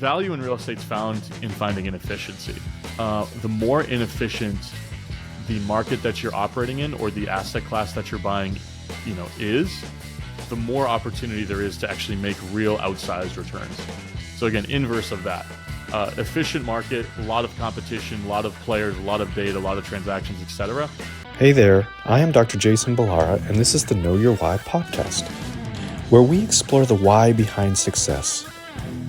value in real estate's found in finding inefficiency. The more inefficient the market that you're operating in or the asset class that you're buying, is, the more opportunity there is to actually make real outsized returns. So again, inverse of that. Efficient market, a lot of competition, a lot of players, a lot of data, a lot of transactions, etc. Hey there, I am Dr. Jason Balara, and this is the Know Your Why podcast, where we explore the why behind success.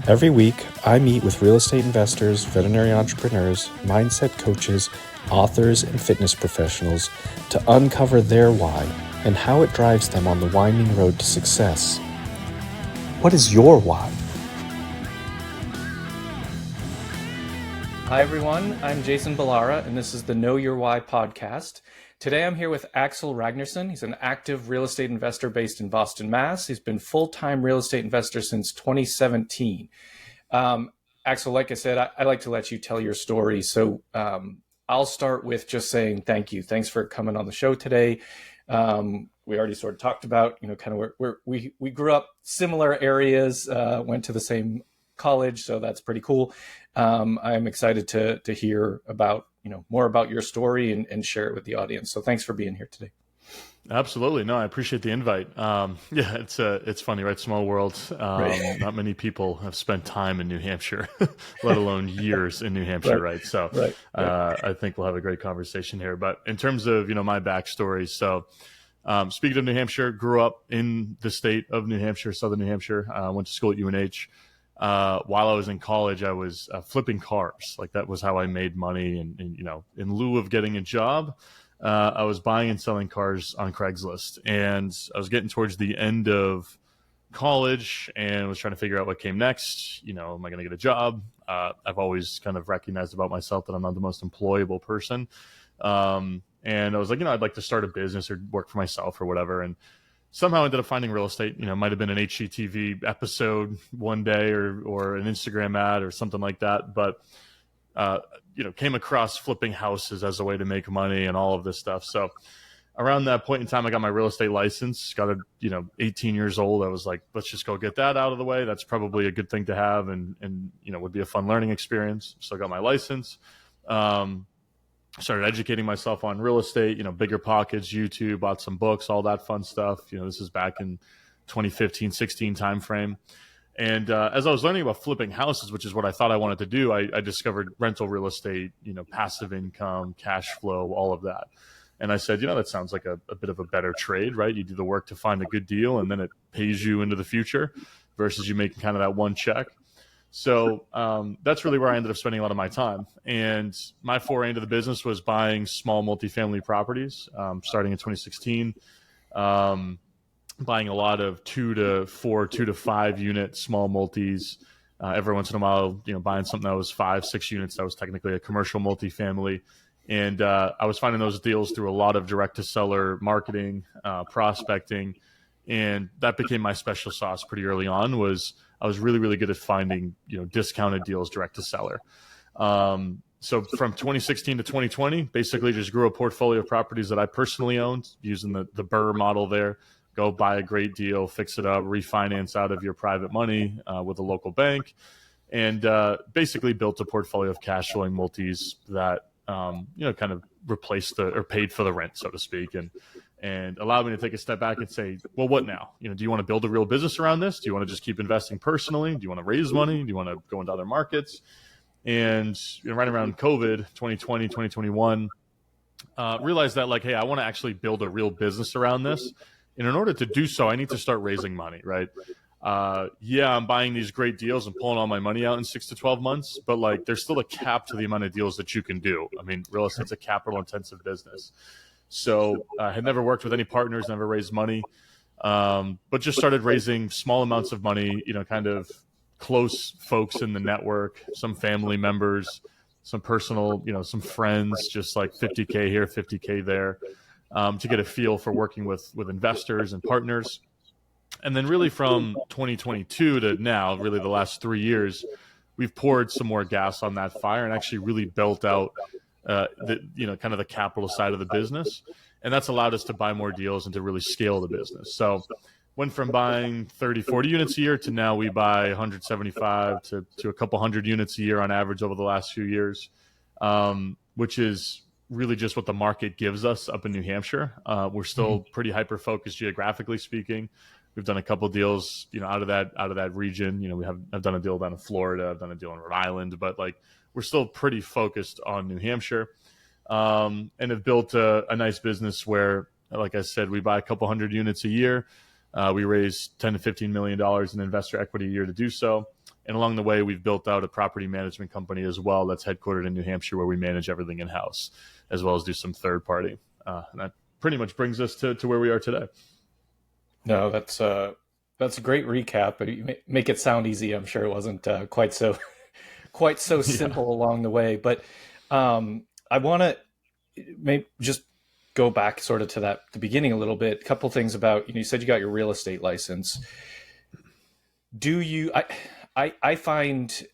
Every week, I meet with real estate investors, veterinary entrepreneurs, mindset coaches, authors, and fitness professionals to uncover their why and how it drives them on the winding road to success. What is your why? Hi everyone, I'm Jason Balara, and this is the Know Your Why podcast. Today I'm here with Axel Ragnarsson. He's an active real estate investor based in Boston, Mass. He's been full-time real estate investor since 2017. Axel, like I said, I'd like to let you tell your story. So I'll start with just saying thank you. Thanks for coming on the show today. We already sort of talked about, kind of where we grew up, similar areas, went to the same college, so that's pretty cool. I'm excited to hear about, more about your story and share it with the audience. So thanks for being here today. Absolutely. No, I appreciate the invite. It's funny, right? Small world. Right. Not many people have spent time in New Hampshire, let alone years in New Hampshire, right? So I think we'll have a great conversation here. But in terms of, my backstory, so speaking of New Hampshire, grew up in the state of New Hampshire, southern New Hampshire, went to school at UNH. While I was in college, I was flipping cars. Like that was how I made money. And in lieu of getting a job, I was buying and selling cars on Craigslist. And I was getting towards the end of college and was trying to figure out what came next. Am I going to get a job? I've always kind of recognized about myself that I'm not the most employable person. And I was like, I'd like to start a business or work for myself or whatever. And somehow ended up finding real estate. Might have been an HGTV episode one day or an Instagram ad or something like that. But, came across flipping houses as a way to make money and all of this stuff. So around that point in time, I got my real estate license, got 18 years old. I was like, let's just go get that out of the way. That's probably a good thing to have and would be a fun learning experience. So I got my license. Started educating myself on real estate, bigger pockets, YouTube, bought some books, all that fun stuff. This is back in 2015, 16 timeframe. And as I was learning about flipping houses, which is what I thought I wanted to do, I discovered rental real estate, passive income, cash flow, all of that. And I said, that sounds like a bit of a better trade, right? You do the work to find a good deal and then it pays you into the future versus you making kind of that one check. So that's really where I ended up spending a lot of my time. And my foray into the business was buying small multifamily properties, starting in 2016, buying a lot of 2 to 4, 2 to 5 unit small multis. Every once in a while, buying something that was 5, 6 units that was technically a commercial multifamily. And I was finding those deals through a lot of direct to seller marketing, prospecting. And that became my special sauce pretty early on. I was really, really good at finding, discounted deals direct to seller. So from 2016 to 2020, basically just grew a portfolio of properties that I personally owned using the BRRRR model there. Go buy a great deal, fix it up, refinance out of your private money with a local bank, and basically built a portfolio of cash flowing multis that, kind of replaced or paid for the rent, so to speak. And allowed me to take a step back and say, well, what now? Do you want to build a real business around this? Do you want to just keep investing personally? Do you want to raise money? Do you want to go into other markets? And right around COVID, 2020, 2021, realized that hey, I want to actually build a real business around this. And in order to do so, I need to start raising money, right? I'm buying these great deals and pulling all my money out in 6 to 12 months, but there's still a cap to the amount of deals that you can do. I mean, real estate's a capital intensive business. So I had never worked with any partners, never raised money, but just started raising small amounts of money, kind of close folks in the network, some family members, some personal, some friends, just like 50K here, 50K there, to get a feel for working with investors and partners. And then really from 2022 to now, really the last 3 years, we've poured some more gas on that fire and actually really built out kind of the capital side of the business. And that's allowed us to buy more deals and to really scale the business. So went from buying 30, 40 units a year to now we buy 175 to a couple hundred units a year on average over the last few years, which is really just what the market gives us up in New Hampshire. We're still pretty hyper-focused geographically speaking. We've done a couple deals, out of that region. I've done a deal down in Florida, I've done a deal in Rhode Island, but like we're still pretty focused on New Hampshire, and have built a nice business where, like I said, we buy a couple hundred units a year. We raise $10 to $15 million in investor equity a year to do so. And along the way, we've built out a property management company as well that's headquartered in New Hampshire, where we manage everything in-house, as well as do some third party. And that pretty much brings us to where we are today. No, that's a great recap. But you make it sound easy. I'm sure it wasn't quite so simple along the way. But I want to maybe just go back sort of to the beginning a little bit. A couple things about, you said you got your real estate license. Do you, I find,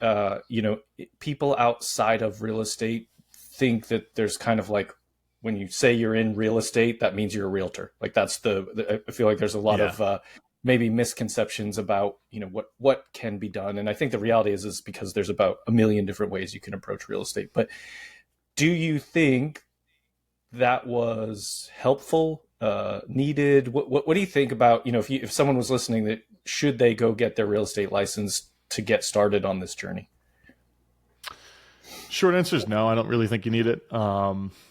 people outside of real estate think that there's kind of like, when you say you're in real estate, that means you're a realtor. Like that's I feel like there's a lot of maybe misconceptions about, what can be done. And I think the reality is because there's about a million different ways you can approach real estate. But do you think that was helpful, needed? What do you think about, if someone was listening, that should they go get their real estate license to get started on this journey? Short answer is no. I don't really think you need it,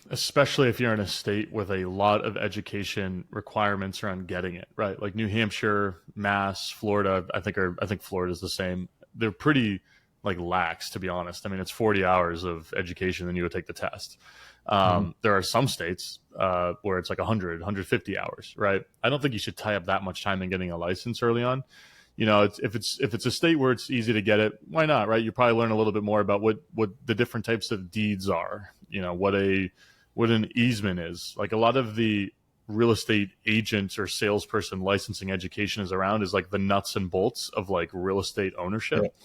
especially if you're in a state with a lot of education requirements around getting it, right? Like New Hampshire, Mass, Florida, I think Florida's the same. They're pretty like lax, to be honest. I mean, it's 40 hours of education, then you would take the test. There are some states where it's like 100, 150 hours, right? I don't think you should tie up that much time in getting a license early on. If it's a state where it's easy to get it, why not, right? You probably learn a little bit more about what the different types of deeds are, what an easement is. Like a lot of the real estate agent or salesperson licensing education is around is like the nuts and bolts of like real estate ownership,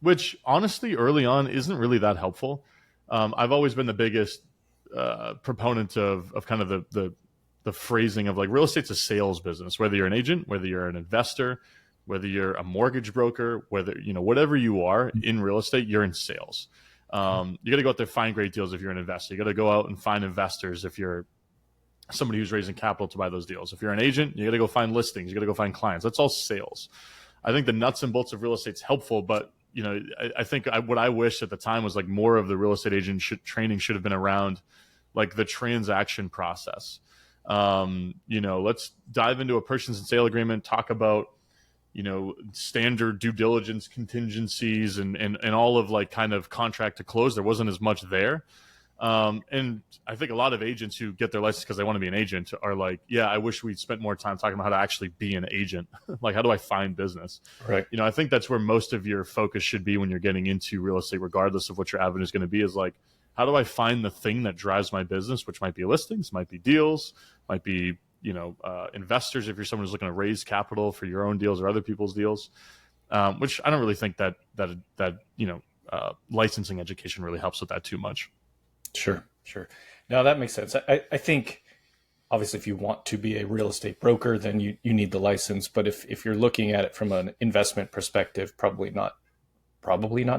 which honestly early on isn't really that helpful. I've always been the biggest proponent of kind of the phrasing of like real estate's a sales business, whether you're an agent, whether you're an investor, whether you're a mortgage broker, whether, whatever you are in real estate, you're in sales. You got to go out there, find great deals if you're an investor. You got to go out and find investors if you're somebody who's raising capital to buy those deals. If you're an agent, you got to go find listings. You got to go find clients. That's all sales. I think the nuts and bolts of real estate's helpful, but I think what I wish at the time was like more of the real estate agent training should have been around like the transaction process. Let's dive into a purchase and sale agreement, talk about, standard due diligence contingencies and all of like kind of contract to close. There wasn't as much there. And I think a lot of agents who get their license because they want to be an agent are like, yeah, I wish we'd spent more time talking about how to actually be an agent. Like, how do I find business? Right. I think that's where most of your focus should be when you're getting into real estate, regardless of what your avenue is going to be, is like, how do I find the thing that drives my business, which might be listings, might be deals, might be, investors if you're someone who's looking to raise capital for your own deals or other people's deals, which I don't really think that licensing education really helps with that too much. Sure. No, that makes sense. I think obviously if you want to be a real estate broker, then you need the license. But if you're looking at it from an investment perspective, probably not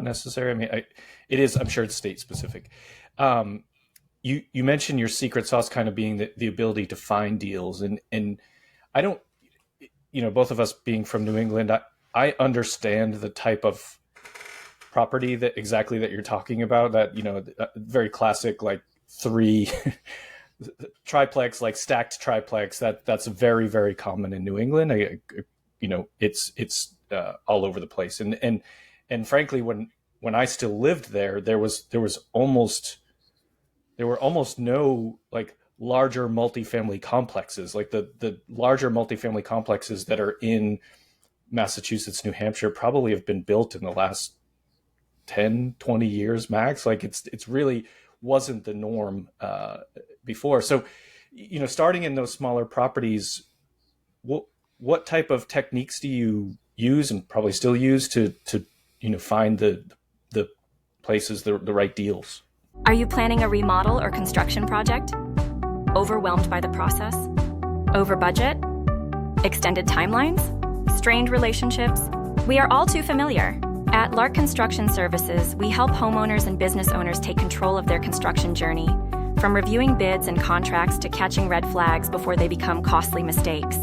necessary. I mean, it is, I'm sure it's state specific. You mentioned your secret sauce kind of being the ability to find deals. And I don't, both of us being from New England, I understand the type of property that you're talking about, that, very classic, like 3 triplex, like stacked triplex, that's very, very common in New England. It's all over the place. And frankly, when I still lived there, there were almost no like larger multifamily complexes. Like the larger multifamily complexes that are in Massachusetts, New Hampshire probably have been built in the last 10, 20 years max. Like it's really wasn't the norm before. So, starting in those smaller properties, what type of techniques do you use and probably still use to find the places, the right deals? Are you planning a remodel or construction project? Overwhelmed by the process? Over budget? Extended timelines? Strained relationships? We are all too familiar. At Lark Construction Services, we help homeowners and business owners take control of their construction journey, from reviewing bids and contracts to catching red flags before they become costly mistakes.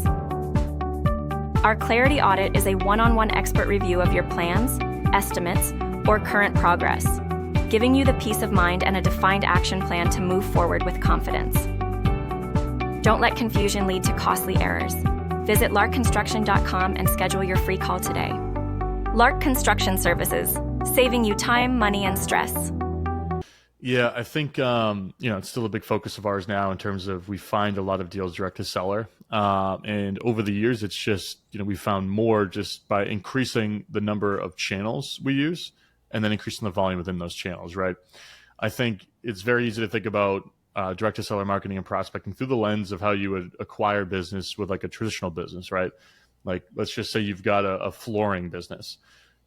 Our Clarity Audit is a one-on-one expert review of your plans, estimates, or current progress, giving you the peace of mind and a defined action plan to move forward with confidence. Don't let confusion lead to costly errors. Visit larkconstruction.com and schedule your free call today. Lark Construction Services, saving you time, money, and stress. Yeah, I think it's still a big focus of ours now in terms of we find a lot of deals direct to seller, and over the years it's just we found more just by increasing the number of channels we use and then increasing the volume within those channels. Right, I think it's very easy to think about direct to seller marketing and prospecting through the lens of how you would acquire business with like a traditional business, right? Like let's just say you've got a flooring business.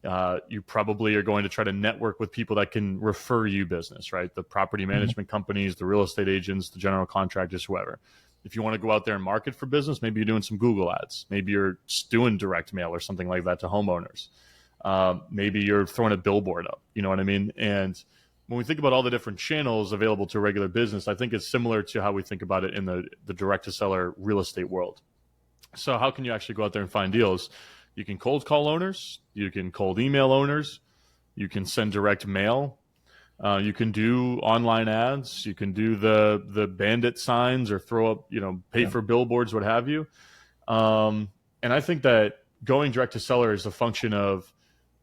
You probably are going to try to network with people that can refer you business, right? The property management companies, the real estate agents, the general contractors, whoever. If you want to go out there and market for business, maybe you're doing some Google ads. Maybe you're doing direct mail or something like that to homeowners. Maybe you're throwing a billboard up, you know what I mean? And when we think about all the different channels available to a regular business, I think it's similar to how we think about it in the direct to seller real estate world. So how can you actually go out there and find deals? You can cold call owners, you can cold email owners, you can send direct mail, you can do online ads, you can do the bandit signs or throw up, pay for billboards, what have you. And I think that going direct to seller is a function of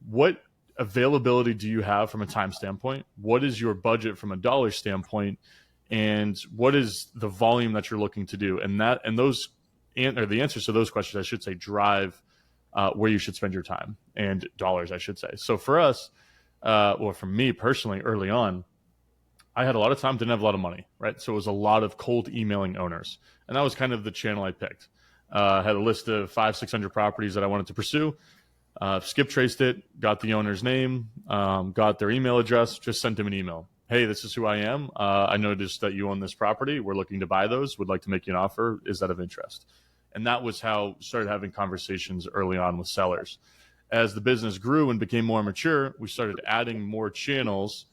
what availability do you have from a time standpoint? What is your budget from a dollar standpoint? And what is the volume that you're looking to do? And the answers to those questions, I should say, drive where you should spend your time and dollars, I should say. So for us, or for me personally, early on, I had a lot of time, didn't have a lot of money, right? So it was a lot of cold emailing owners. And that was kind of the channel I picked. I had a list of 500-600 properties that I wanted to pursue. Skip traced it, got the owner's name, got their email address, just sent them an email. Hey, this is who I am. I noticed that you own this property. We're looking to buy those. Would like to make you an offer. Is that of interest? And that was how I started having conversations early on with sellers. As the business grew and became more mature, we started adding more channels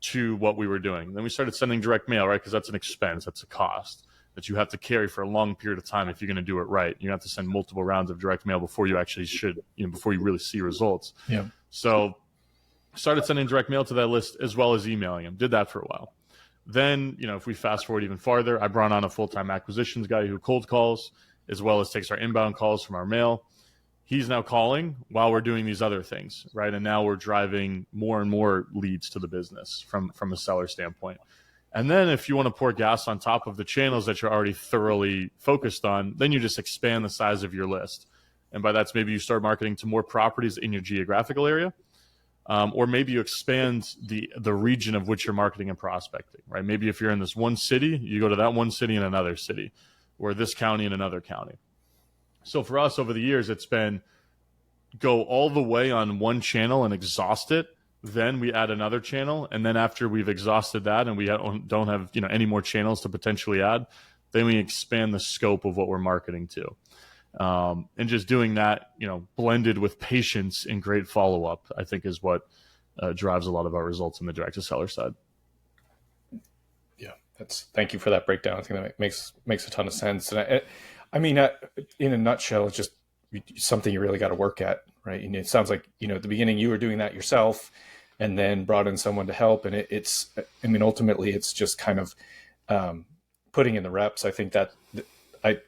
to what we were doing. Then we started sending direct mail, right? Because that's an expense, that's a cost that you have to carry for a long period of time if you're going to do it right. You have to send multiple rounds of direct mail before you actually should, before you really see results. Yeah. So started sending direct mail to that list as well as emailing them. Did that for a while. Then, if we fast forward even farther, I brought on a full-time acquisitions guy who cold calls as well as takes our inbound calls from our mail. He's now calling while we're doing these other things, right? And now we're driving more and more leads to the business from a seller standpoint. And then if you want to pour gas on top of the channels that you're already thoroughly focused on, then you just expand the size of your list. And by that, maybe you start marketing to more properties in your geographical area, or maybe you expand the region of which you're marketing and prospecting, right? Maybe if you're in this one city, you go to that one city in another city, or this county in another county. So for us over the years, it's been go all the way on one channel and exhaust it. Then we add another channel. And then after we've exhausted that and we don't have any more channels to potentially add, then we expand the scope of what we're marketing to. And just doing that, blended with patience and great follow-up, I think is what drives a lot of our results in the direct-to-seller side. Yeah, thank you for that breakdown. I think that makes a ton of sense. And I mean, in a nutshell, it's just something you really got to work at, right? And it sounds like, at the beginning you were doing that yourself and then brought in someone to help. And ultimately it's just kind of putting in the reps. I think that I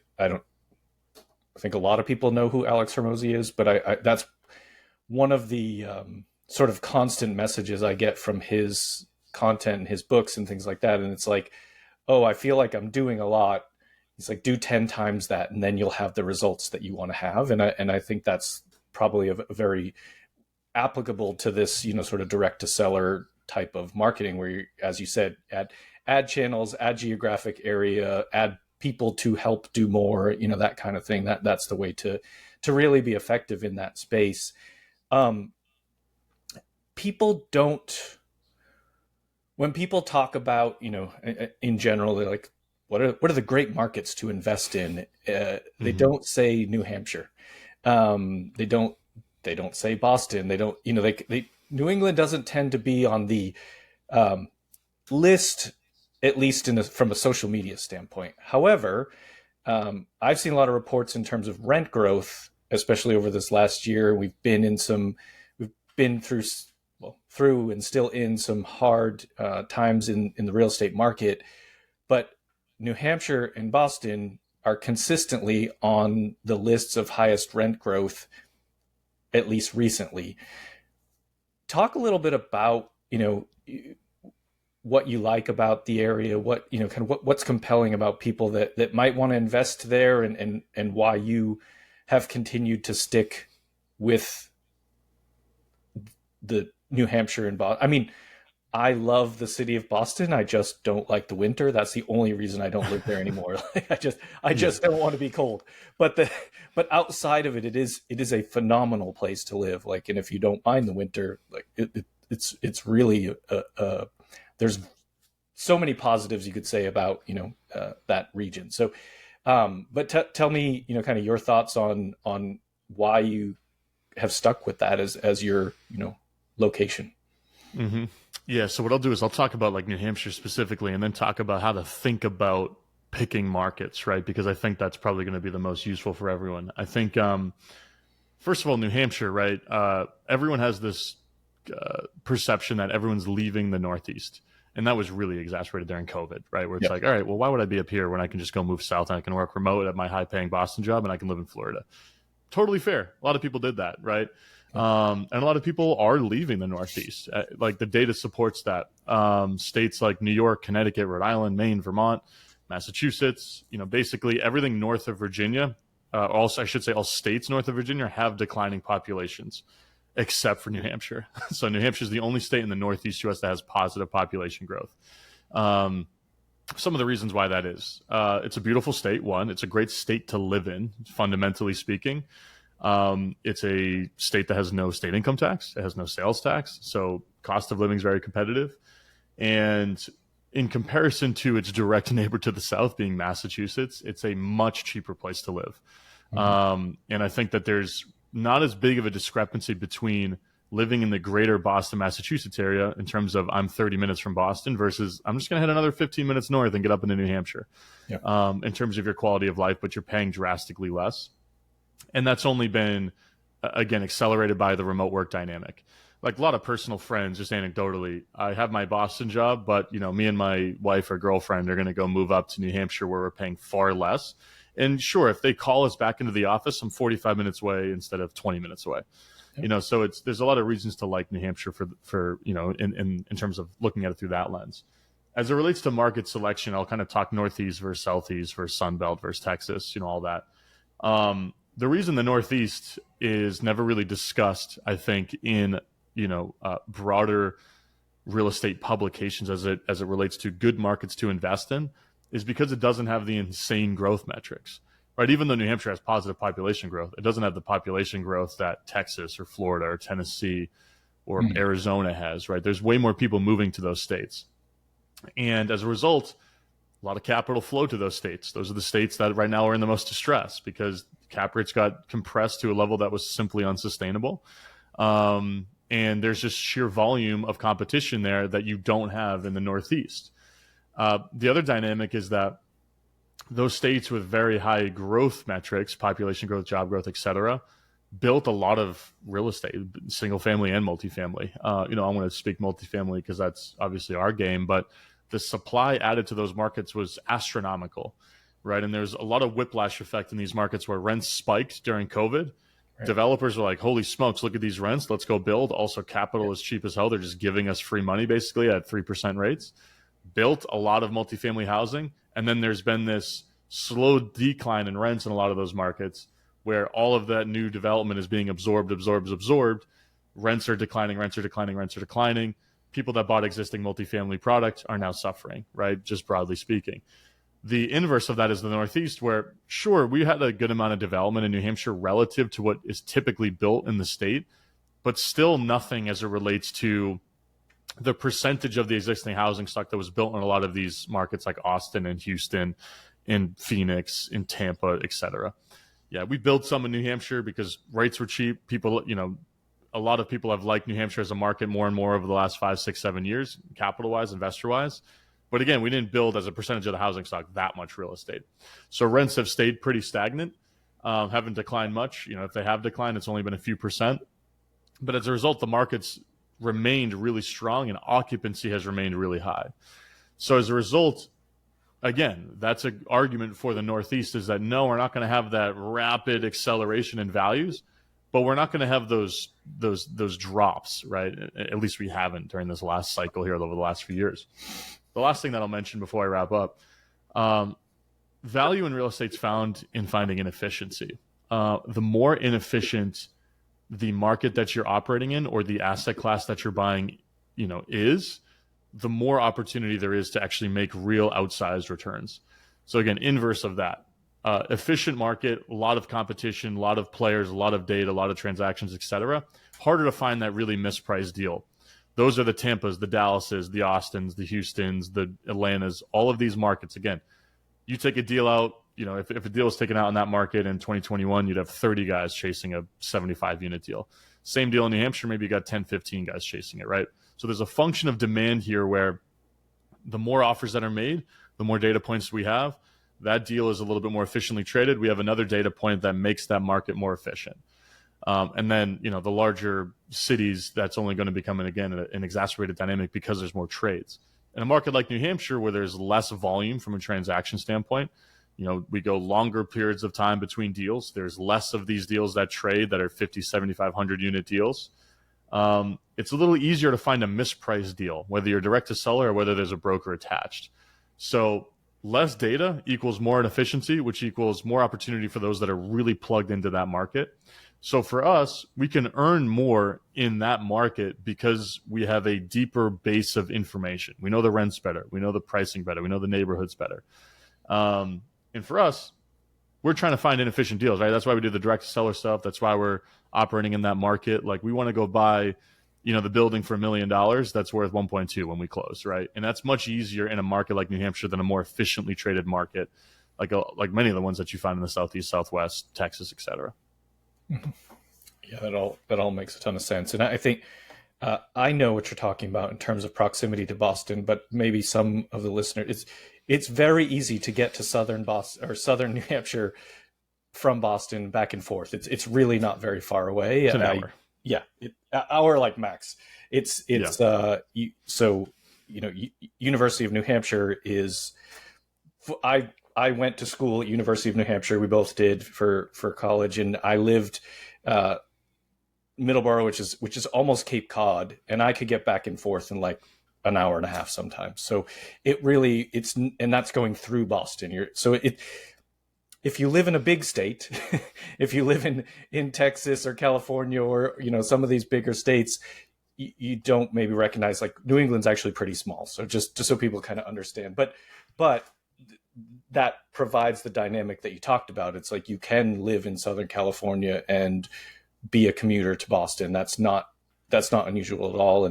think a lot of people know who Alex Hormozi is, but that's one of the sort of constant messages I get from his content and his books and things like that. And it's like, oh, I feel like I'm doing a lot. He's like, do 10 times that, and then you'll have the results that you want to have. And I think that's probably a very applicable to this, sort of direct to seller type of marketing where you, as you said, add channels, add geographic area, add people to help do more, that kind of thing. That's the way to really be effective in that space. When people talk about, in general, they're like, what are the great markets to invest in? They don't say New Hampshire. They don't say Boston. They don't, New England doesn't tend to be on the list, at least from a social media standpoint. However, I've seen a lot of reports in terms of rent growth, especially over this last year. We've been through and still in some hard times in the real estate market, but New Hampshire and Boston are consistently on the lists of highest rent growth, at least recently. Talk a little bit about, what you like about the area, what's compelling about people that might want to invest there, and why you have continued to stick with the New Hampshire and Boston. I mean, I love the city of Boston. I just don't like the winter. That's the only reason I don't live there anymore. I just don't want to be cold. But outside of it, it is a phenomenal place to live. Like, and if you don't mind the winter, like it's really there's so many positives you could say about that region. So, but tell me kind of your thoughts on why you have stuck with that as your location. Mm-hmm. Yeah. So what I'll do is I'll talk about like New Hampshire specifically, and then talk about how to think about picking markets, right? Because I think that's probably going to be the most useful for everyone. I think, first of all, New Hampshire, right? Everyone has this perception that everyone's leaving the Northeast. And that was really exacerbated during COVID, right? Where it's like, all right, well, why would I be up here when I can just go move south and I can work remote at my high paying Boston job and I can live in Florida? Totally fair. A lot of people did that, right? And a lot of people are leaving the Northeast. Like the data supports that. States like New York, Connecticut, Rhode Island, Maine, Vermont, Massachusetts, basically everything north of Virginia, also I should say all states north of Virginia have declining populations, except for New Hampshire. So New Hampshire is the only state in the Northeast US that has positive population growth. Some of the reasons why that is, it's a beautiful state. One, it's a great state to live in, fundamentally speaking. It's a state that has no state income tax. It has no sales tax. So cost of living is very competitive. And in comparison to its direct neighbor to the south being Massachusetts, it's a much cheaper place to live. And I think that there's not as big of a discrepancy between living in the greater Boston, Massachusetts area in terms of I'm 30 minutes from Boston versus I'm just going to head another 15 minutes north and get up into New Hampshire, in terms of your quality of life, but you're paying drastically less. And that's only been, again, accelerated by the remote work dynamic. Like a lot of personal friends, just anecdotally, I have my Boston job, but me and my wife or girlfriend are going to go move up to New Hampshire where we're paying far less. And sure, if they call us back into the office, I'm 45 minutes away instead of 20 minutes away. So there's a lot of reasons to like New Hampshire for in terms of looking at it through that lens. As it relates to market selection, I'll kind of talk Northeast versus Southeast versus Sun Belt versus Texas, all that. The reason the Northeast is never really discussed, I think, in broader real estate publications as it relates to good markets to invest in, is because it doesn't have the insane growth metrics, right? Even though New Hampshire has positive population growth, it doesn't have the population growth that Texas or Florida or Tennessee or Arizona has, right? There's way more people moving to those states. And as a result, a lot of capital flow to those states. Those are the states that right now are in the most distress because cap rates got compressed to a level that was simply unsustainable. And there's just sheer volume of competition there that you don't have in the Northeast. The other dynamic is that those states with very high growth metrics, population growth, job growth, et cetera, built a lot of real estate, single family and multifamily. I want to speak multifamily because that's obviously our game, but the supply added to those markets was astronomical, right? And there's a lot of whiplash effect in these markets where rents spiked during COVID. Right. Developers were like, holy smokes, look at these rents. Let's go build. Also, capital is cheap as hell. They're just giving us free money basically at 3% rates. Built a lot of multifamily housing. And then there's been this slow decline in rents in a lot of those markets where all of that new development is being absorbed. Rents are declining. People that bought existing multifamily product are now suffering, right? Just broadly speaking. The inverse of that is the Northeast, where sure, we had a good amount of development in New Hampshire relative to what is typically built in the state, but still nothing as it relates to the percentage of the existing housing stock that was built in a lot of these markets like Austin and Houston, in Phoenix, in Tampa, et cetera. Yeah, we built some in New Hampshire because rates were cheap. People, a lot of people have liked New Hampshire as a market more and more over the last 5, 6, 7 years, capital-wise, investor-wise. But again, we didn't build as a percentage of the housing stock that much real estate. So rents have stayed pretty stagnant, haven't declined much. If they have declined, it's only been a few percent. But as a result, the market's remained really strong and occupancy has remained really high. So as a result, again, that's an argument for the Northeast, is that no, we're not going to have that rapid acceleration in values, but we're not going to have those drops, right? At least we haven't during this last cycle here over the last few years. The last thing that I'll mention before I wrap up, value in real estate's found in finding inefficiency. The more inefficient the market that you're operating in or the asset class that you're buying, is, the more opportunity there is to actually make real outsized returns. So again, inverse of that. Efficient market, a lot of competition, a lot of players, a lot of data, a lot of transactions, et cetera. Harder to find that really mispriced deal. Those are the Tampas, the Dallases, the Austins, the Houstons, the Atlantas, all of these markets. Again, you take a deal out, if a deal was taken out in that market in 2021, you'd have 30 guys chasing a 75-unit deal. Same deal in New Hampshire, maybe you got 10, 15 guys chasing it, right? So there's a function of demand here where the more offers that are made, the more data points we have, that deal is a little bit more efficiently traded. We have another data point that makes that market more efficient. And then, the larger cities, that's only going to become, again, an exacerbated dynamic because there's more trades. In a market like New Hampshire, where there's less volume from a transaction standpoint, we go longer periods of time between deals. There's less of these deals that trade that are 50, 7,500 unit deals. It's a little easier to find a mispriced deal, whether you're direct to seller or whether there's a broker attached. So less data equals more inefficiency, which equals more opportunity for those that are really plugged into that market. So for us, we can earn more in that market because we have a deeper base of information. We know the rents better. We know the pricing better. We know the neighborhoods better. And for us, we're trying to find inefficient deals, right? That's why we do the direct seller stuff. That's why we're operating in that market. Like, we want to go buy, the building for $1 million that's worth 1.2 when we close, right? And that's much easier in a market like New Hampshire than a more efficiently traded market, like many of the ones that you find in the Southeast, Southwest, Texas, et cetera. Yeah, that all makes a ton of sense. And I think I know what you're talking about in terms of proximity to Boston, but maybe some of the listeners, it's very easy to get to southern Boston or southern New Hampshire from Boston back and forth. It's really not very far away. It's an hour. Hour like max. University of New Hampshire is. I went to school at University of New Hampshire. We both did for college, and I lived Middleborough, which is almost Cape Cod, and I could get back and forth in like an hour and a half sometimes. So and that's going through Boston. If you live in a big state, if you live in Texas or California or some of these bigger states, you don't maybe recognize, like, New England's actually pretty small. So just so people kind of understand, but that provides the dynamic that you talked about. It's like you can live in Southern California and be a commuter to Boston. That's not unusual at all.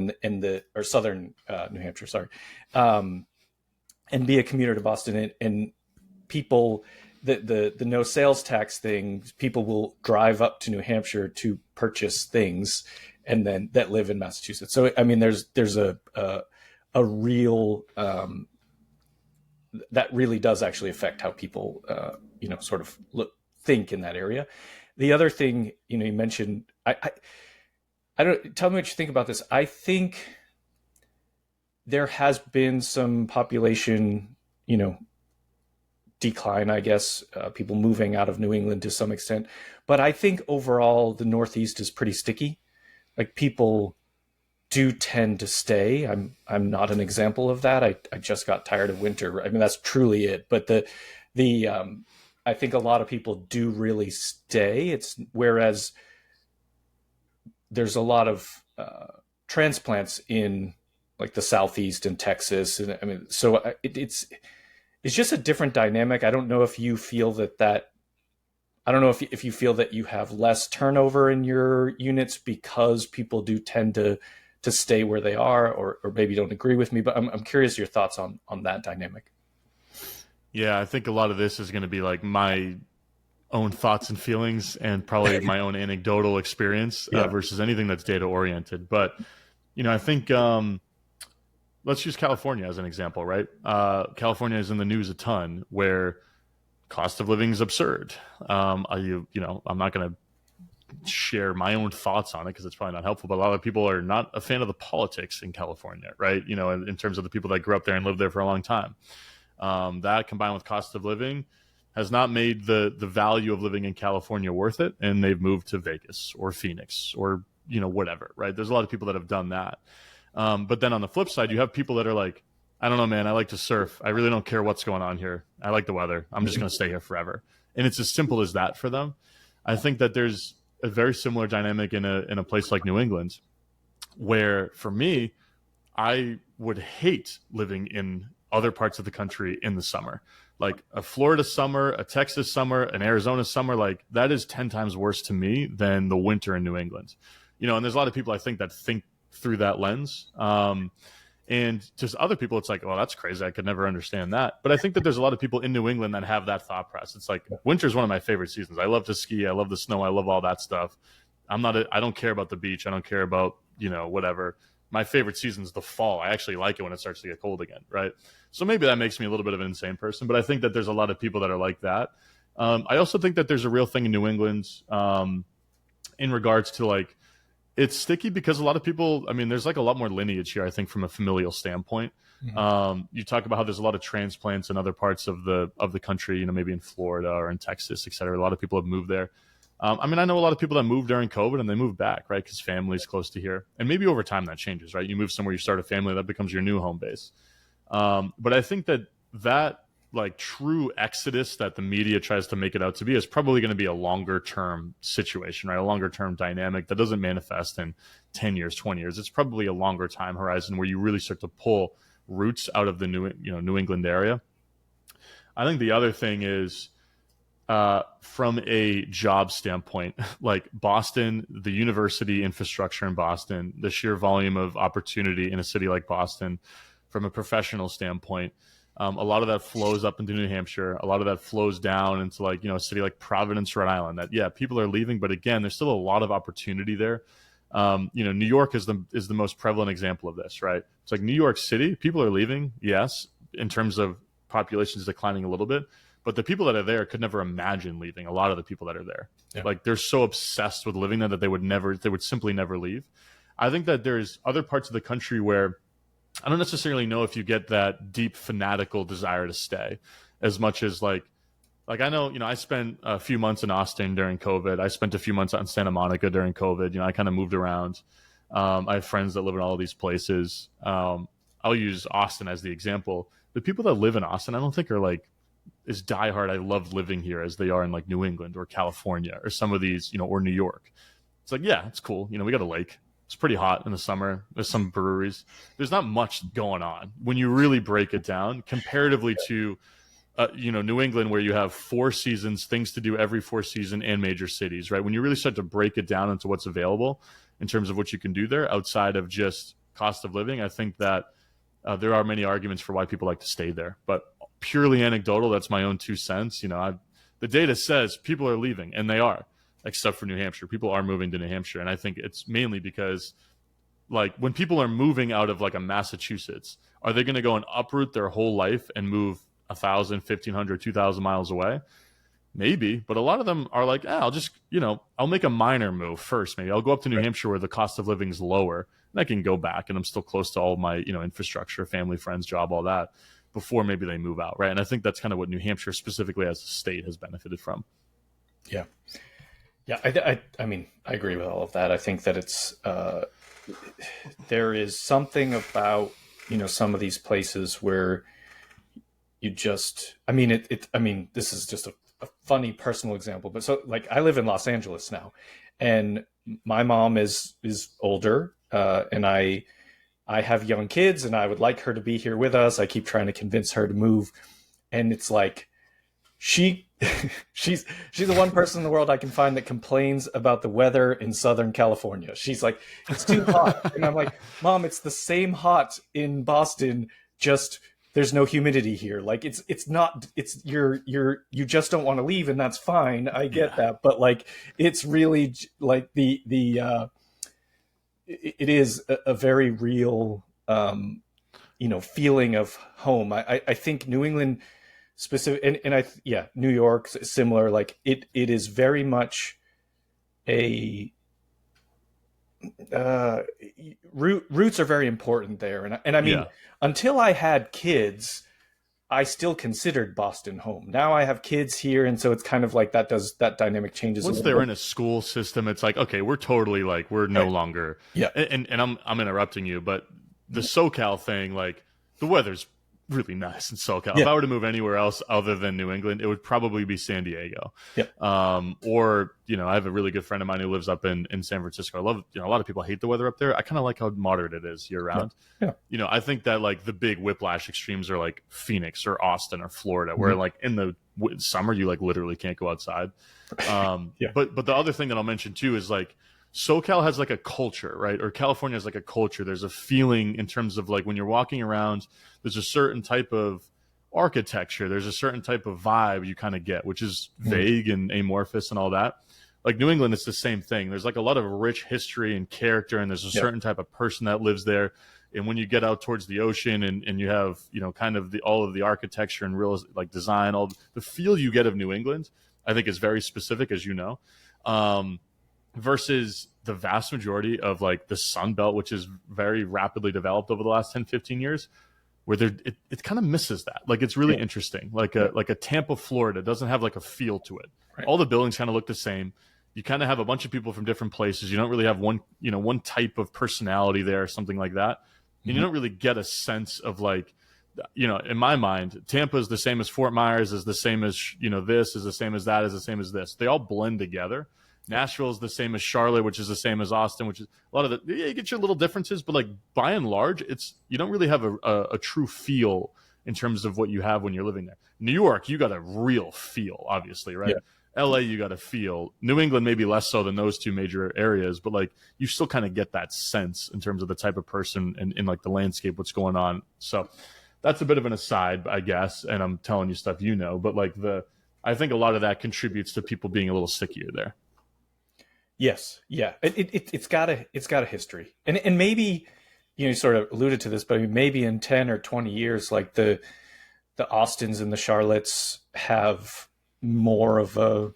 Or Southern New Hampshire, sorry, and be a commuter to Boston. And people, the no sales tax thing, people will drive up to New Hampshire to purchase things, and then that live in Massachusetts. So I mean, there's a real that really does actually affect how people, sort of think in that area. The other thing, you mentioned, I don't, tell me what you think about this. I think there has been some population, decline, I guess, people moving out of New England to some extent. But I think overall the Northeast is pretty sticky. Like, people do tend to stay. I'm not an example of that. I just got tired of winter. I mean, that's truly it. But I think a lot of people do really stay. Whereas there's a lot of transplants in like the Southeast and Texas. And I mean, so it's just a different dynamic. I don't know if you feel I don't know if you feel that you have less turnover in your units because people do tend to to stay where they are, or maybe don't agree with me. But I'm curious your thoughts on that dynamic. Yeah, I think a lot of this is going to be like my own thoughts and feelings and probably my own anecdotal experience versus anything that's data oriented. But, I think let's use California as an example, right? California is in the news a ton where cost of living is absurd. I'm not going to share my own thoughts on it because it's probably not helpful, but a lot of people are not a fan of the politics in California, right? In terms of the people that grew up there and lived there for a long time. That combined with cost of living has not made the value of living in California worth it. And they've moved to Vegas or Phoenix or, whatever, right? There's a lot of people that have done that. But then on the flip side, you have people that are like, I don't know, man, I like to surf. I really don't care what's going on here. I like the weather. I'm just going to stay here forever. And it's as simple as that for them. I think that there's a very similar dynamic in a place like New England, where for me, I would hate living in other parts of the country in the summer. Like a Florida summer, a Texas summer, an Arizona summer, like that is 10 times worse to me than the winter in New England. And there's a lot of people I think that think through that lens. And just other people, it's like, well, that's crazy. I could never understand that. But I think that there's a lot of people in New England that have that thought process. It's like winter is one of my favorite seasons. I love to ski. I love the snow. I love all that stuff. I don't care about the beach. I don't care about, whatever. My favorite season is the fall. I actually like it when it starts to get cold again, right? So maybe that makes me a little bit of an insane person, but I think that there's a lot of people that are like that. I also think that there's a real thing in New England in regards to like, it's sticky because a lot of people, there's like a lot more lineage here, I think, from a familial standpoint. Mm-hmm. You talk about how there's a lot of transplants in other parts of the country, maybe in Florida or in Texas, et cetera. A lot of people have moved there. I know a lot of people that moved during COVID and they moved back, right? Because family's close to here. And maybe over time that changes, right? You move somewhere, you start a family, that becomes your new home base. But I think that like true exodus that the media tries to make it out to be is probably going to be a longer term situation, right? A longer term dynamic that doesn't manifest in 10 years, 20 years. It's probably a longer time horizon where you really start to pull roots out of the New England area. I think the other thing is from a job standpoint, like Boston, the university infrastructure in Boston, the sheer volume of opportunity in a city like Boston from a professional standpoint, a lot of that flows up into New Hampshire. A lot of that flows down into like, a city like Providence, Rhode Island that, people are leaving, but again, there's still a lot of opportunity there. New York is the most prevalent example of this, right? It's like New York City, people are leaving. Yes. In terms of population is declining a little bit, but the people that are there could never imagine leaving. A lot of the people that are there, like they're so obsessed with living there that they would simply never leave. I think that there's other parts of the country where I don't necessarily know if you get that deep fanatical desire to stay as much as like I know, I spent a few months in Austin during COVID. I spent a few months out in Santa Monica during COVID. I kind of moved around. I have friends that live in all of these places. I'll use Austin as the example. The people that live in Austin, I don't think are like as diehard, I love living here as they are in like New England or California or some of these, or New York. It's like, yeah, it's cool. We got a lake. It's pretty hot in the summer. There's some breweries. There's not much going on when you really break it down comparatively to, New England, where you have 4 seasons, things to do every 4 seasons, and major cities, right? When you really start to break it down into what's available in terms of what you can do there outside of just cost of living, I think that there are many arguments for why people like to stay there. But purely anecdotal, that's my own 2 cents. The data says people are leaving, and they are. Except for New Hampshire. People are moving to New Hampshire. And I think it's mainly because like when people are moving out of like a Massachusetts, are they going to go and uproot their whole life and move 1,000, 1,500, 2,000 miles away? Maybe, but a lot of them are like, I'll just, I'll make a minor move first. Maybe I'll go up to New Hampshire where the cost of living is lower and I can go back and I'm still close to all my, infrastructure, family, friends, job, all that before maybe they move out. Right. And I think that's kind of what New Hampshire specifically as a state has benefited from. Yeah. Yeah, I agree with all of that. I think that it's there is something about some of these places where you just this is just a funny personal example, but so like I live in Los Angeles now, and my mom is older, and I have young kids, and I would like her to be here with us. I keep trying to convince her to move, and it's like she she's the one person in the world I can find that complains about the weather in Southern California. She's like, it's too hot. And I'm like, Mom, it's the same hot in Boston, just there's no humidity here. Like it's not, it's you just don't want to leave, and that's fine. I get that. But like, it's really like it is a very real, feeling of home. I think New England specific, and New York similar. Like it is very much a roots are very important there. And I mean, until I had kids, I still considered Boston home. Now I have kids here, and so it's kind of like that dynamic changes. Once they're in a school system, it's like, okay, we're totally like, we're no longer. Yeah. And I'm interrupting you, but the SoCal thing, like the weather's really nice in SoCal. Yeah. If I were to move anywhere else other than New England, it would probably be San Diego. Yeah. Or, I have a really good friend of mine who lives up in San Francisco. I love, a lot of people hate the weather up there. I kind of like how moderate it is year round. Yeah. I think that like the big whiplash extremes are like Phoenix or Austin or Florida, where like in the summer, you like literally can't go outside. But the other thing that I'll mention too is like, SoCal has like a culture, right? Or California has like a culture. There's a feeling in terms of like when you're walking around, there's a certain type of architecture. There's a certain type of vibe you kind of get, which is vague and amorphous and all that. Like New England, it's the same thing. There's like a lot of rich history and character, and there's a certain type of person that lives there. And when you get out towards the ocean and you have, kind of all of the architecture and real like design, all the feel you get of New England, I think is very specific, as you know. Versus the vast majority of like the Sun Belt, which is very rapidly developed over the last 10, 15 years, where it kind of misses that. Like it's really interesting. Like a Tampa, Florida doesn't have like a feel to it. Right. All the buildings kind of look the same. You kind of have a bunch of people from different places. You don't really have one type of personality there, something like that. And you don't really get a sense of like, in my mind, Tampa is the same as Fort Myers, is the same as, this is the same as that, is the same as this. They all blend together. Nashville is the same as Charlotte, which is the same as Austin, which is a lot of you get your little differences, but like by and large, you don't really have a true feel in terms of what you have when you're living there. New York, you got a real feel, obviously, right? Yeah. LA, you got a feel. New England, maybe less so than those two major areas, but like you still kind of get that sense in terms of the type of person and in like the landscape, what's going on. So that's a bit of an aside, I guess, and I'm telling you stuff but like I think a lot of that contributes to people being a little stickier there. Yes. Yeah. It's got a history, and maybe, you sort of alluded to this, but I mean, maybe in 10 or 20 years, like the Austins and the Charlottes have more of a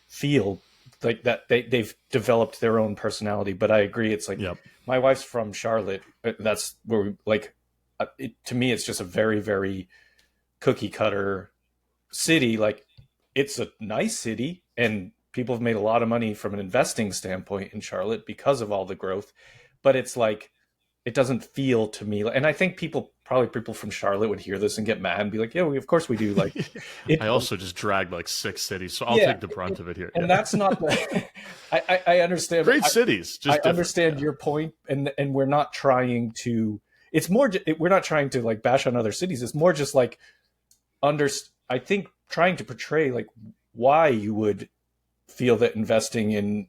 feel like that they've developed their own personality. But I agree. It's like, my wife's from Charlotte. That's where we like, to me, it's just a very, very cookie cutter city. Like it's a nice city, and people have made a lot of money from an investing standpoint in Charlotte because of all the growth, but it's like, it doesn't feel to me. And I think people from Charlotte would hear this and get mad and be like, yeah, of course we do. Like, I also just dragged like 6 cities, so I'll take the brunt of it here. And that's not, I understand. Great cities. Just I understand your point, and we're not trying to, it's more, we're not trying to like bash on other cities. It's more just like, I think trying to portray like why you would feel that investing in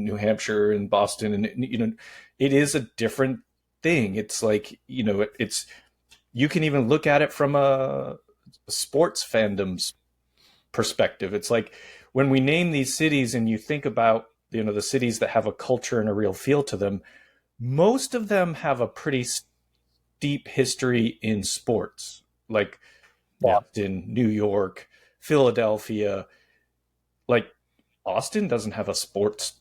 New Hampshire and Boston, and it is a different thing. It's like, it's, you can even look at it from a sports fandom's perspective. It's like when we name these cities and you think about, the cities that have a culture and a real feel to them, most of them have a pretty deep history in sports, like Boston, New York, Philadelphia. Like Austin doesn't have a sports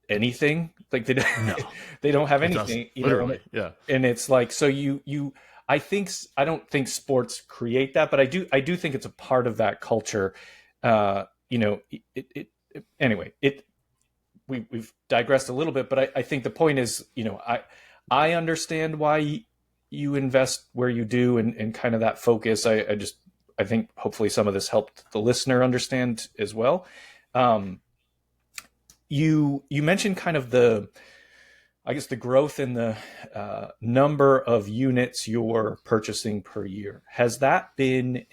anything. Like they don't have anything. Literally, yeah. And it's like, so I don't think sports create that, but I do think it's a part of that culture. Anyway, we've digressed a little bit, but I think the point is, I understand why you invest where you do, and kind of that focus. I think hopefully some of this helped the listener understand as well. You mentioned kind of the growth in the number of units you're purchasing per year. Has that been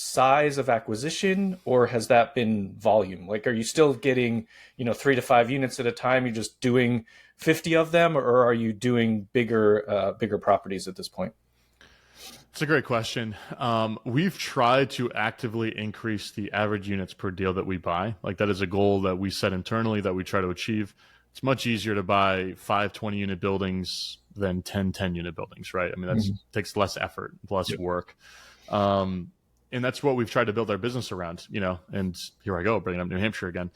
size of acquisition, or has that been volume? Like, are you still getting, 3 to 5 units at a time? You're just doing 50 of them, or are you doing bigger properties at this point? It's a great question. We've tried to actively increase the average units per deal that we buy. Like, that is a goal that we set internally that we try to achieve. It's much easier to buy 5 20-unit buildings than 10 10-unit buildings, right? I mean, that takes less effort, less work. And that's what we've tried to build our business around, and here I go, bringing up New Hampshire again.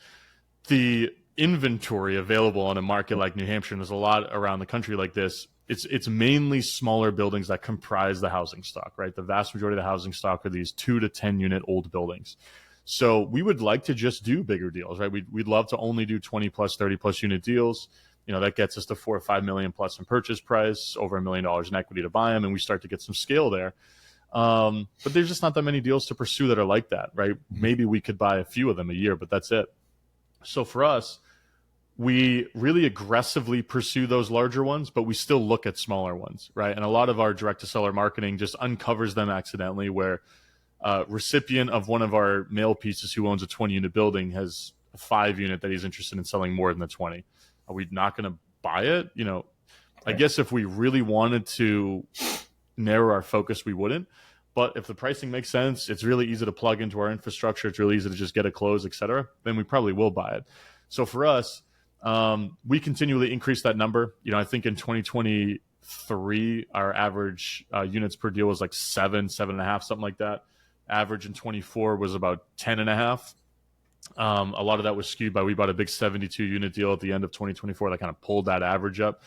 The inventory available on a market like New Hampshire, and there's a lot around the country like this, it's mainly smaller buildings that comprise the housing stock, right? The vast majority of the housing stock are these 2 to 10-unit old buildings. So we would like to just do bigger deals, right? We'd love to only do 20 plus, 30 plus unit deals. That gets us to 4 or 5 million plus in purchase price, over $1 million in equity to buy them, and we start to get some scale there. But there's just not that many deals to pursue that are like that, right? Maybe we could buy a few of them a year, but that's it. So for us, we really aggressively pursue those larger ones, but we still look at smaller ones, right? And a lot of our direct-to-seller marketing just uncovers them accidentally, where a recipient of one of our mail pieces who owns a 20-unit building has a 5-unit that he's interested in selling more than the 20. Are we not going to buy it? I guess if we really wanted to narrow our focus, we wouldn't. But if the pricing makes sense, it's really easy to plug into our infrastructure, it's really easy to just get it closed, et cetera, then we probably will buy it. So for us, we continually increase that number. I think in 2023, our average units per deal was like 7.5, something like that. Average in 24 was about 10.5. A lot of that was skewed by, we bought a big 72 unit deal at the end of 2024 that kind of pulled that average up.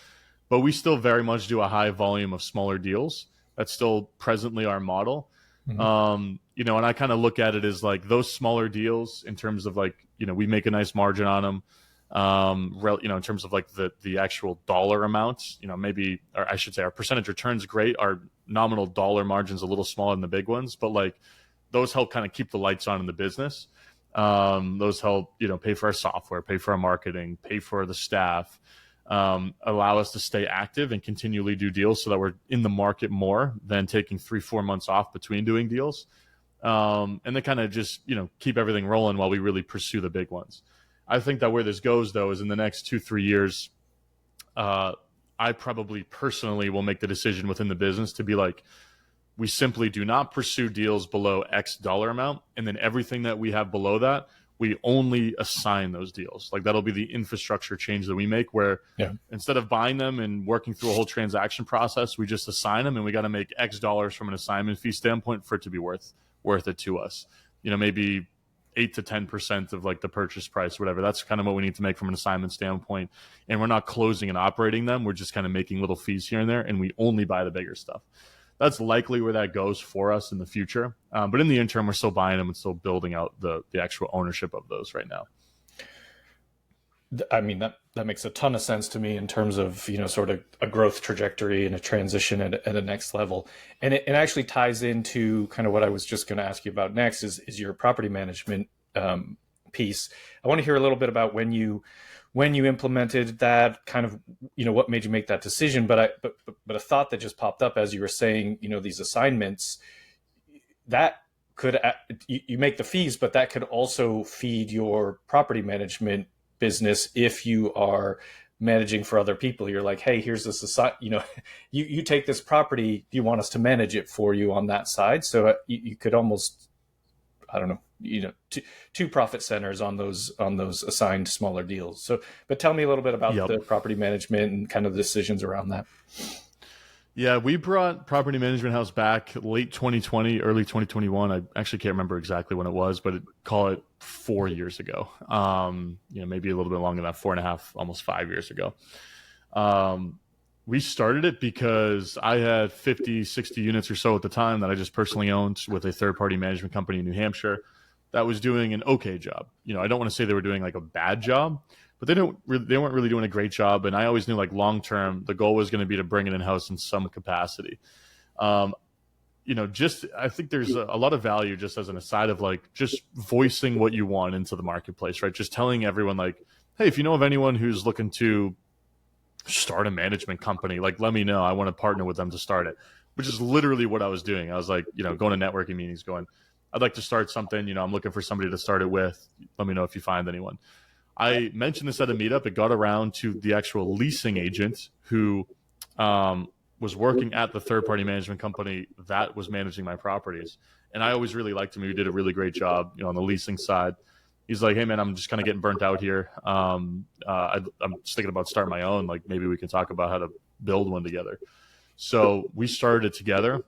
But we still very much do a high volume of smaller deals. That's still presently our model. And I kind of look at it as like those smaller deals in terms of like, we make a nice margin on them. In terms of like the actual dollar amount, maybe, or I should say our percentage return's great. Our nominal dollar margin's a little smaller than the big ones, but like those help kind of keep the lights on in the business. Those help, pay for our software, pay for our marketing, pay for the staff, allow us to stay active and continually do deals so that we're in the market more than taking 3-4 months off between doing deals. And then kind of just, keep everything rolling while we really pursue the big ones. I think that where this goes, though, is in the next 2-3 years, I probably personally will make the decision within the business to be like, we simply do not pursue deals below X dollar amount. And then everything that we have below that, we only assign those deals. Like that'll be the infrastructure change that we make, where instead of buying them and working through a whole transaction process, we just assign them, and we got to make X dollars from an assignment fee standpoint for it to be worth it to us. Maybe 8 to 10% of like the purchase price, whatever. That's kind of what we need to make from an assignment standpoint. And we're not closing and operating them. We're just kind of making little fees here and there, and we only buy the bigger stuff. That's likely where that goes for us in the future. But in the interim, we're still buying them and still building out the actual ownership of those right now. I mean, that makes a ton of sense to me in terms of, sort of a growth trajectory and a transition at a next level. And it actually ties into kind of what I was just going to ask you about next is your property management piece. I want to hear a little bit about when you implemented that, kind of, what made you make that decision. But a thought that just popped up as you were saying, these assignments, that could, you make the fees, but that could also feed your property management business. If you are managing for other people, you're like, hey, here's this, you take this property, do you want us to manage it for you on that side? So you could almost, I don't know, two profit centers on those assigned smaller deals. So, but tell me a little bit about the property management and kind of the decisions around that. Yeah, we brought Property Management House back late 2020, early 2021. I actually can't remember exactly when it was, but call it 4 years ago. Maybe a little bit longer than that, 4.5, almost 5 years ago. We started it because I had 50, 60 units or so at the time that I just personally owned with a third-party management company in New Hampshire that was doing an okay job. I don't want to say they were doing like a bad job, but they weren't really doing a great job. And I always knew like long-term, the goal was going to be to bring it in-house in some capacity. I think there's a lot of value, just as an aside, of like just voicing what you want into the marketplace, right? Just telling everyone like, hey, if you know of anyone who's looking to start a management company, like let me know. I want to partner with them to start it, which is literally what I was doing. I was like, going to networking meetings going, I'd like to start something. I'm looking for somebody to start it with. Let me know if you find anyone. I mentioned this at a meetup. It got around to the actual leasing agent who was working at the third-party management company that was managing my properties. And I always really liked him. He did a really great job, on the leasing side. He's like, hey, man, I'm just kind of getting burnt out here. I'm just thinking about starting my own. Like, maybe we can talk about how to build one together. So we started it together.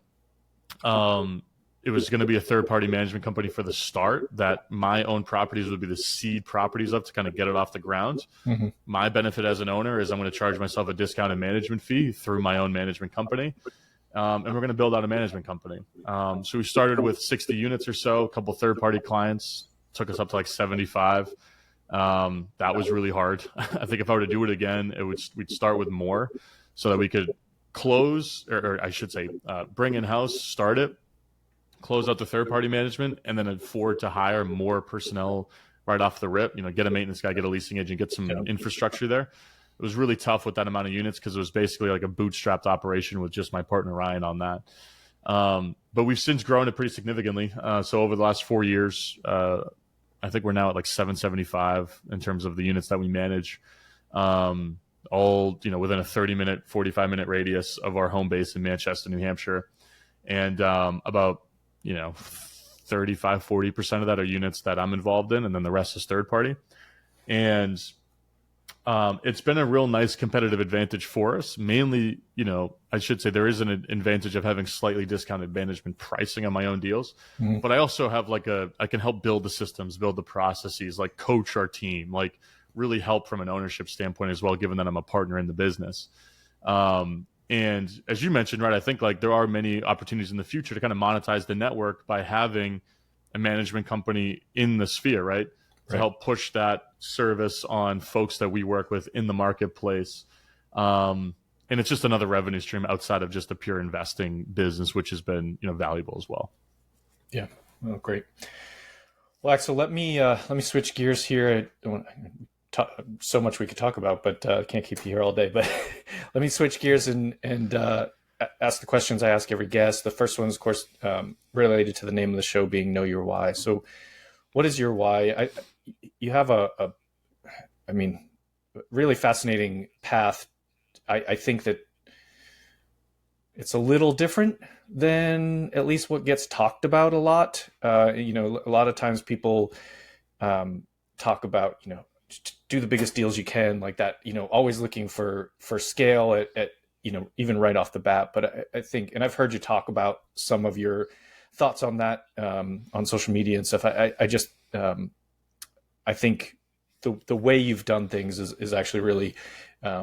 It was going to be a third-party management company for the start, that my own properties would be the seed properties of to kind of get it off the ground. Mm-hmm. My benefit as an owner is I'm going to charge myself a discounted management fee through my own management company. And we're going to build out a management company. So we started with 60 units or so, a couple third-party clients, took us up to like 75. That was really hard. I think if I were to do it again, we'd start with more so that we could close, or I should say, bring in-house, start it, close out the third-party management, and then afford to hire more personnel right off the rip. Get a maintenance guy, get a leasing agent, get some infrastructure there. It was really tough with that amount of units because it was basically like a bootstrapped operation with just my partner Ryan on that. But we've since grown it pretty significantly. So over the last 4 years, I think we're now at like 775 in terms of the units that we manage. All within a 30-minute, 45-minute radius of our home base in Manchester, New Hampshire, and about 35-40% of that are units that I'm involved in, and then the rest is third party. And it's been a real nice competitive advantage for us. Mainly, I should say there is an advantage of having slightly discounted management pricing on my own deals, but I also have I can help build the systems, build the processes, like coach our team, like really help from an ownership standpoint as well, given that I'm a partner in the business. And as you mentioned, right, I think like there are many opportunities in the future to kind of monetize the network by having a management company in the sphere, right? To help push that service on folks that we work with in the marketplace. And it's just another revenue stream outside of just a pure investing business, which has been, valuable as well. Yeah. Oh, great. Well, Axel, let me switch gears here. So much we could talk about, but can't keep you here all day. But let me switch gears and ask the questions I ask every guest. The first one is, of course, related to the name of the show being Know Your Why. So what is your why? You have a really fascinating path. I think that it's a little different than at least what gets talked about a lot. A lot of times people talk about, do the biggest deals you can, like that, always looking for scale at even right off the bat. But I think, and I've heard you talk about some of your thoughts on that on social media and stuff. I think the way you've done things is actually really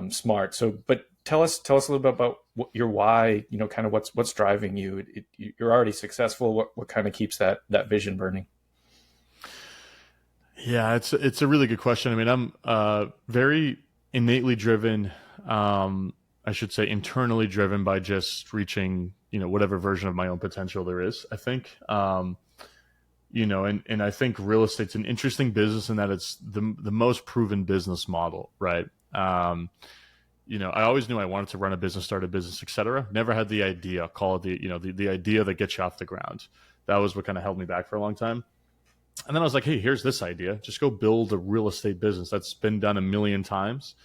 smart. So, but tell us a little bit about your why, kind of what's driving you. You're already successful. What kind of keeps that vision burning? Yeah, it's a really good question. I mean, I'm very innately driven. I should say internally driven by just reaching, whatever version of my own potential there is, I think. And I think real estate's an interesting business in that it's the most proven business model, right? I always knew I wanted to run a business, start a business, et cetera. Never had the idea, call it the idea that gets you off the ground. That was what kind of held me back for a long time. And then I was like, hey, here's this idea. Just go build a real estate business. That's been done a million times.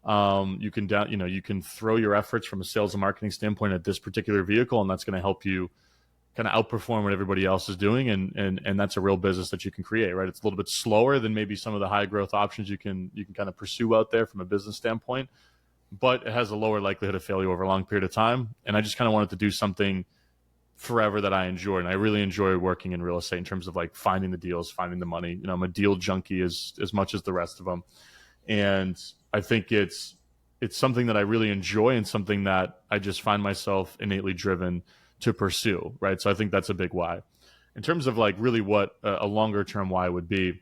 You can throw your efforts from a sales and marketing standpoint at this particular vehicle, and that's going to help you kind of outperform what everybody else is doing. And that's a real business that you can create, right? It's a little bit slower than maybe some of the high growth options you can kind of pursue out there from a business standpoint, but it has a lower likelihood of failure over a long period of time. And I just kind of wanted to do something forever that I enjoy. And I really enjoy working in real estate in terms of like finding the deals, finding the money. I'm a deal junkie as much as the rest of them. And I think it's something that I really enjoy and something that I just find myself innately driven to pursue, right? So I think that's a big why. In terms of like really what a longer term why would be,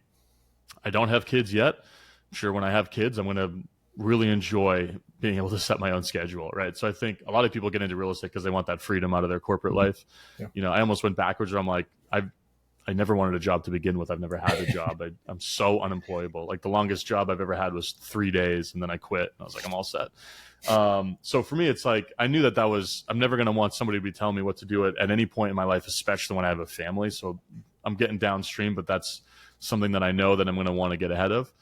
I don't have kids yet. I'm sure when I have kids, I'm going to really enjoy being able to set my own schedule, right? So I think a lot of people get into real estate because they want that freedom out of their corporate life. Yeah. I almost went backwards where I'm like, I never wanted a job to begin with. I've never had a job. I'm so unemployable. Like the longest job I've ever had was 3 days, and then I quit. I was like, I'm all set. So for me, it's like I knew I'm never going to want somebody to be telling me what to do at any point in my life, especially when I have a family. So I'm getting downstream, but that's something that I know that I'm going to want to get ahead of.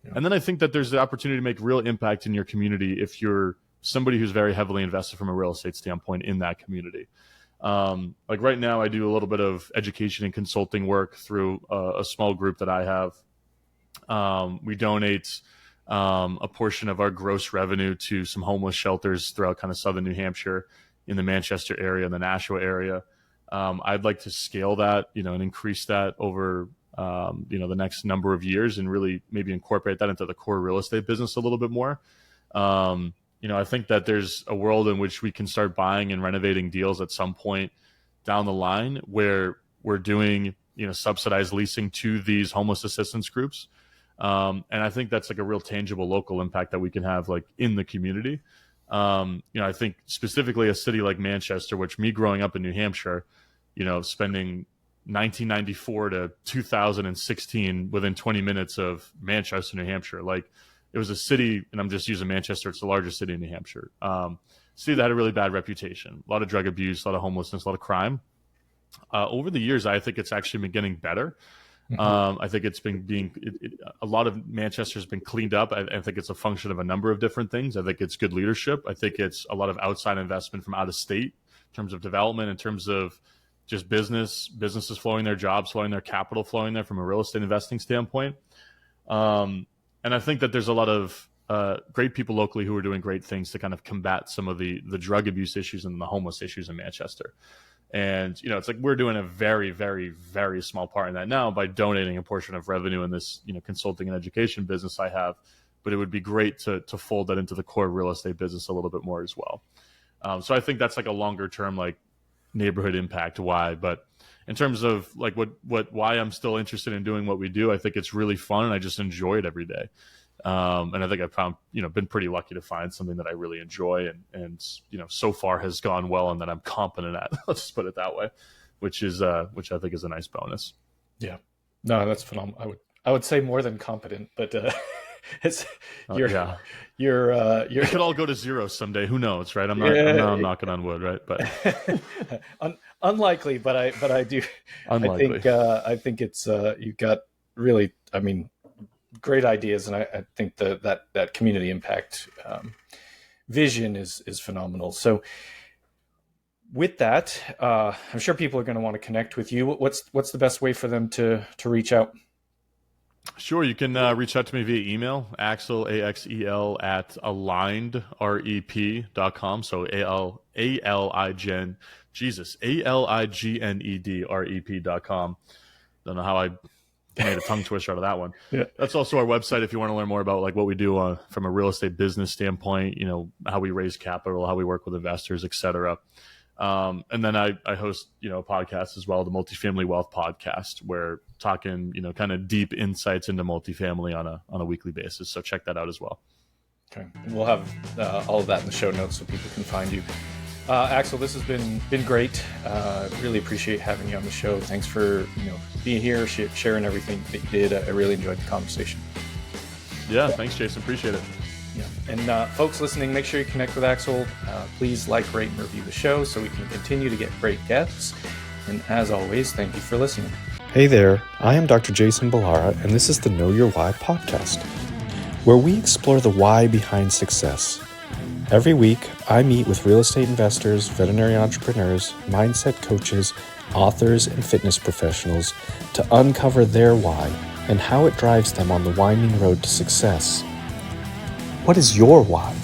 Yeah. And then I think that there's the opportunity to make real impact in your community if you're somebody who's very heavily invested from a real estate standpoint in that community. Like right now, I do a little bit of education and consulting work through a small group that I have. We donate a portion of our gross revenue to some homeless shelters throughout kind of southern New Hampshire, in the Manchester area and the Nashua area. I'd like to scale that, and increase that over, the next number of years, and really maybe incorporate that into the core real estate business a little bit more. I think that there's a world in which we can start buying and renovating deals at some point down the line where we're doing, subsidized leasing to these homeless assistance groups. And I think that's like a real tangible local impact that we can have like in the community. I think specifically a city like Manchester, which me growing up in New Hampshire, spending 1994 to 2016 within 20 minutes of Manchester, New Hampshire, like it was a city, and I'm just using Manchester, it's the largest city in New Hampshire, city that had a really bad reputation, a lot of drug abuse, a lot of homelessness, a lot of crime. Over the years, I think it's actually been getting better. I think it's been a lot of Manchester's been cleaned up. I think it's a function of a number of different things. I think it's good leadership. I think it's a lot of outside investment from out of state in terms of development, in terms of just businesses flowing their jobs, flowing their capital, flowing there from a real estate investing standpoint. And I think that there's a lot of great people locally who are doing great things to kind of combat some of the drug abuse issues and the homeless issues in Manchester. And, it's like we're doing a very, very, very small part in that now by donating a portion of revenue in this, consulting and education business I have. But it would be great to fold that into the core real estate business a little bit more as well. So I think that's like a longer term, like neighborhood impact why. But in terms of like why I'm still interested in doing what we do, I think it's really fun and I just enjoy it every day. And I think I've found, been pretty lucky to find something that I really enjoy and so far has gone well and that I'm competent at, let's just put it that way, which I think is a nice bonus. Yeah, no, that's phenomenal. I would say more than competent, but it could all go to zero someday. Who knows, right? I'm not knocking on wood, right? But unlikely, but I do. Unlikely. I think it's you've got really, great ideas, and I think that community impact vision is phenomenal. So with that, I'm sure people are going to want to connect with you. What's the best way for them to reach out? Sure, you can reach out to me via email, Axel, AXEL, at alignedrep.com. So ALIGNEDREP.com. Don't know how I made a tongue twister out of that one. Yeah. That's also our website if you want to learn more about like what we do from a real estate business standpoint, how we raise capital, how we work with investors, et cetera. And then I host, a podcast as well, the Multifamily Wealth Podcast, where talking, kind of deep insights into multifamily on a weekly basis. So check that out as well. Okay. And we'll have all of that in the show notes so people can find you. Axel, this has been great. Really appreciate having you on the show. Thanks for being here, sharing everything that you did. I really enjoyed the conversation. Yeah, thanks, Jason. Appreciate it. Yeah. And folks listening, make sure you connect with Axel. Please like, rate, and review the show so we can continue to get great guests. And as always, thank you for listening. Hey there, I am Dr. Jason Balara, and this is the Know Your Why podcast, where we explore the why behind success. Every week, I meet with real estate investors, veterinary entrepreneurs, mindset coaches, authors, and fitness professionals to uncover their why and how it drives them on the winding road to success. What is your why?